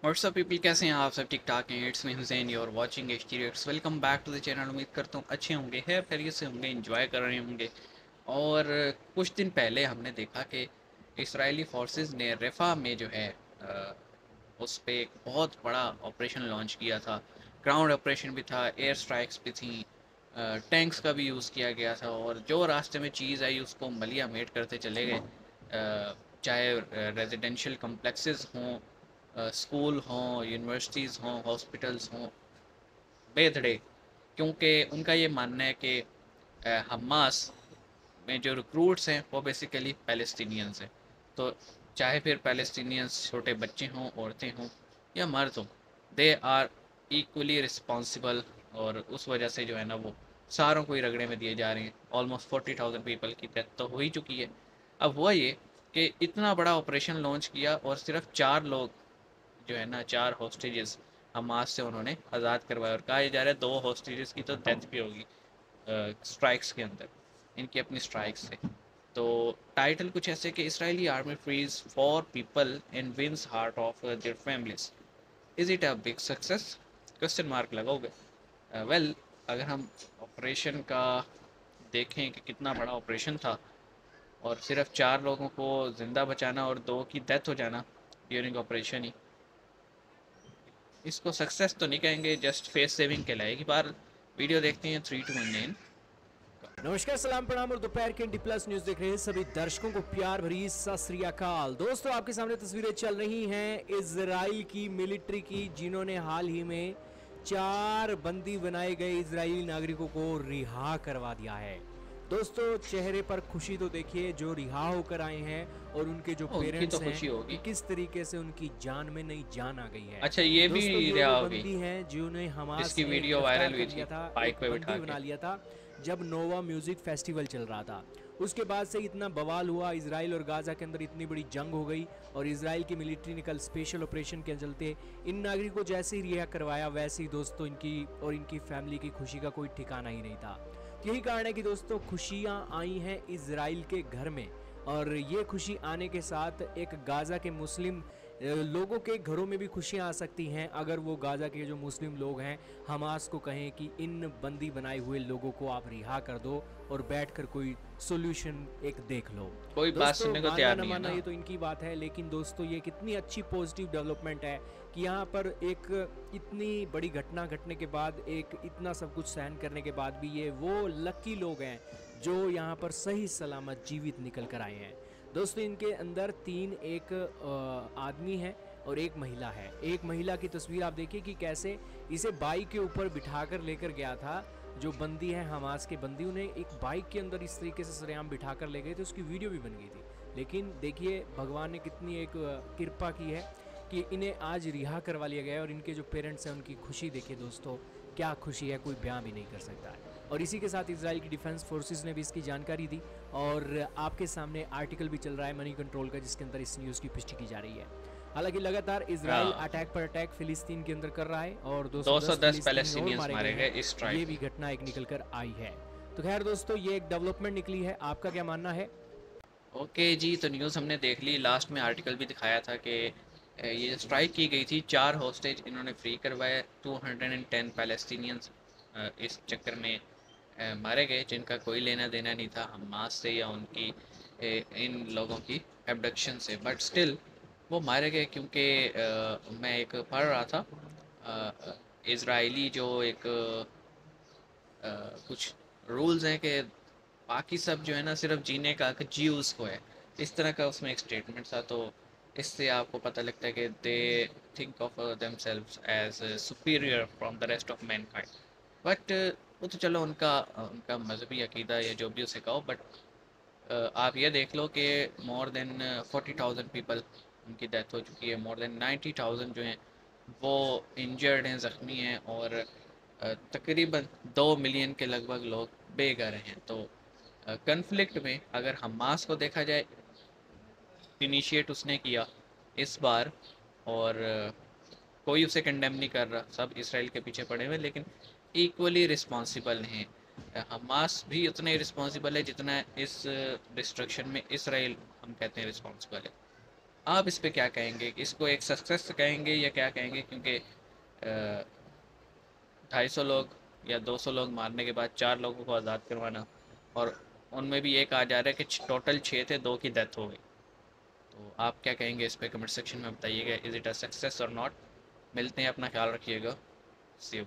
WhatsApp people, कैसे हैं आप सब? ठीक ठाक हैं। It's me Hussain, you are watching H reacts. Welcome back to the channel. उम्मीद करता हूँ अच्छे होंगे, है खैरियत से होंगे, एंजॉय कर रहे होंगे। और कुछ दिन पहले हमने देखा कि इसराइली फोर्सेस ने रफ़ा में जो है उस पर एक बहुत बड़ा ऑपरेशन लॉन्च किया था। ग्राउंड ऑपरेशन भी था, एयर स्ट्राइक्स भी थी, टैंक्स का भी यूज़ किया गया था, और जो रास्ते में चीज़ आई उसको मलिया मेट करते चले गए। चाहे रेजिडेंशियल कम्प्लेक्सेस हों, स्कूल हों, यूनिवर्सिटीज़ हों, हॉस्पिटल्स हों, बेधड़े। क्योंकि उनका ये मानना है कि हमास में जो रिक्रूट्स हैं वो बेसिकली पैलेस्टीनियंस हैं। तो चाहे फिर पैलेस्टीनियंस छोटे बच्चे हों, औरतें हों या मर्द हों, दे आर इक्वली रिस्पॉन्सिबल। और उस वजह से जो है ना, वो सारों को ही रगड़े में दिए जा रहे हैं। ऑलमोस्ट 40,000 पीपल की डेथ तो हो ही चुकी है। अब हुआ ये कि इतना बड़ा ऑपरेशन लॉन्च किया और सिर्फ 4 लोग जो है ना, 4 हॉस्टेजेस हमास से उन्होंने आज़ाद करवाया। और कहा जा रहा है 2 हॉस्टेजेस की तो डेथ भी होगी स्ट्राइक्स के अंदर, इनकी अपनी स्ट्राइक्स से। तो टाइटल कुछ ऐसे कि Israeli army frees 4 people and wins heart of their families, is it a big success? Question mark लगाओगे। वेल, अगर हम ऑपरेशन का देखें कि कितना बड़ा ऑपरेशन था, और सिर्फ 4 लोगों को ज़िंदा बचाना और 2 की डेथ हो जाना ड्यूरिंग ऑपरेशन ही, इसको सक्सेस तो नहीं कहेंगे, जस्ट फेस सेविंग कहलाएगी। बार वीडियो देखते हैं 3 2 1 9। नमस्कार, सलाम, प्रणाम और दोपहर के डी प्लस न्यूज देख रहे हैं सभी दर्शकों को प्यार भरी सत श्री अकाल। दोस्तों, आपके सामने तस्वीरें चल रही हैं इजराइल की मिलिट्री की, जिन्होंने हाल ही में 4 बंदी बनाए गए इजरायली नागरिकों को रिहा करवा दिया है। दोस्तों, चेहरे पर खुशी तो देखिए जो रिहा होकर आए हैं, और उनके जो उनकी तो पेरेंट्स खुशी हैं होगी। कि किस तरीके से उनकी जान में नई जान आ गई है। अच्छा, ये भी दोस्तों, ये रिहा वो हो गई बंदी हैं जिन्हें हमास जिसकी ने वीडियो गिरफ्तार वायरल हुई कर थी, लिया था, बाइक एक पे बंदी बिठा बना के। लिया था जब नोवा म्यूजिक फेस्टिवल चल रहा था। उसके बाद से इतना बवाल हुआ, इसराइल और गाजा के अंदर इतनी बड़ी जंग हो गई, और इसराइल की मिलिट्री ने कल स्पेशल ऑपरेशन के चलते इन नागरिकों को जैसे ही रिहा करवाया, वैसे ही दोस्तों इनकी और इनकी फैमिली की खुशी का कोई ठिकाना ही नहीं था। यही कारण है कि दोस्तों खुशियां आई हैं इसराइल के घर में, और ये खुशी आने के साथ एक गाजा के मुस्लिम लोगों के घरों में भी खुशियां आ सकती हैं, अगर वो गाजा के जो मुस्लिम लोग हैं हमास को कहें कि इन बंदी बनाए हुए लोगों को आप रिहा कर दो और बैठकर कोई सोल्यूशन एक देख लो। कोई बात दोस्तों, सुनने को मानना तैयार न नहीं है मानना ना। ये तो इनकी बात है, लेकिन दोस्तों ये कितनी अच्छी पॉजिटिव डेवलपमेंट है कि यहाँ पर एक इतनी बड़ी घटना घटने के बाद, एक इतना सब कुछ सहन करने के बाद भी ये वो लकी लोग हैं जो यहाँ पर सही सलामत जीवित निकल कर आए हैं। दोस्तों, इनके अंदर 3 एक आदमी है और एक महिला है। एक महिला की तस्वीर आप देखिए कि कैसे इसे बाइक के ऊपर बिठाकर लेकर गया था। जो बंदी है हमास के बंदी, उन्हें एक बाइक के अंदर इस तरीके से सरेआम बिठाकर ले गए थे, उसकी वीडियो भी बन गई थी। लेकिन देखिए भगवान ने कितनी एक कृपा की है कि इन्हें आज रिहा करवा लिया गया है, और इनके जो पेरेंट्स हैं उनकी खुशी देखिए दोस्तों, क्या खुशी है, कोई बयां भी नहीं कर सकता है। और इसी के साथ इजराइल की डिफेंस फोर्सेस ने भी इसकी जानकारी दी, और आपके सामने आर्टिकल भी चल रहा है मनी कंट्रोल का, जिसके अंदर इस न्यूज़ की पुष्टि की जा रही है। हालांकि लगातार इजराइल अटैक पर अटैक फिलिस्तीन के अंदर कर रहा है, और 210 पैलेस्टीनियंस मारे गए इस ये स्ट्राइक भी घटना एक निकल कर आई है। तो खैर दोस्तों, ये एक डेवलपमेंट निकली है, आपका क्या मानना है? ओके जी, तो न्यूज़ हमने देख ली। लास्ट में आर्टिकल भी दिखाया था कि ये स्ट्राइक की गई थी, 4 हॉस्टेज इन्होंने फ्री करवाए, 210 पैलेस्टीनियंस इस चक्कर में मारे गए, जिनका कोई लेना देना नहीं था हमास से या उनकी इन लोगों की एबडक्शन से। बट स्टिल वो मारे गए, क्योंकि मैं एक पढ़ रहा था, इज़राइली जो एक कुछ रूल्स हैं कि बाकी सब जो है ना सिर्फ जीने का हक जीव्स को है, इस तरह का उसमें एक स्टेटमेंट था। तो इससे आपको पता लगता है कि they think of themselves as superior from the rest of mankind. But वो तो चलो उनका उनका मजहबी अकीदा या जो भी उसे कहो। बट आप ये देख लो कि मोर देन 40,000 पीपल उनकी डेथ हो चुकी है, मोर देन 90,000 जो हैं वो इंजर्ड हैं, ज़ख्मी हैं, और तकरीबन 2 मिलियन के लगभग लोग बेघर हैं। तो कन्फ्लिक्ट में अगर हमास को देखा जाए, इनिशिएट उसने किया इस बार, और कोई उसे कंडेम नहीं कर रहा, सब इसराइल के पीछे पड़े हुए, लेकिन इक्वली रिस्पॉन्सिबल हैं हमास भी उतने रिस्पॉन्सिबल है जितना इस डिस्ट्रक्शन में इसराइल हम कहते हैं रिस्पॉन्सिबल है। आप इस पे क्या कहेंगे? इसको एक सक्सेस कहेंगे या क्या कहेंगे? क्योंकि 250 लोग या 200 लोग मारने के बाद 4 लोगों को आज़ाद करवाना, और उनमें भी एक आ जा रहा है कि टोटल 6 थे, 2 की डेथ हो गई। तो आप क्या कहेंगे इस पे? कमेंट सेक्शन में बताइएगा, इज़ इट अ सक्सेस और नॉट। मिलते हैं, अपना ख्याल रखिएगा। सी यू।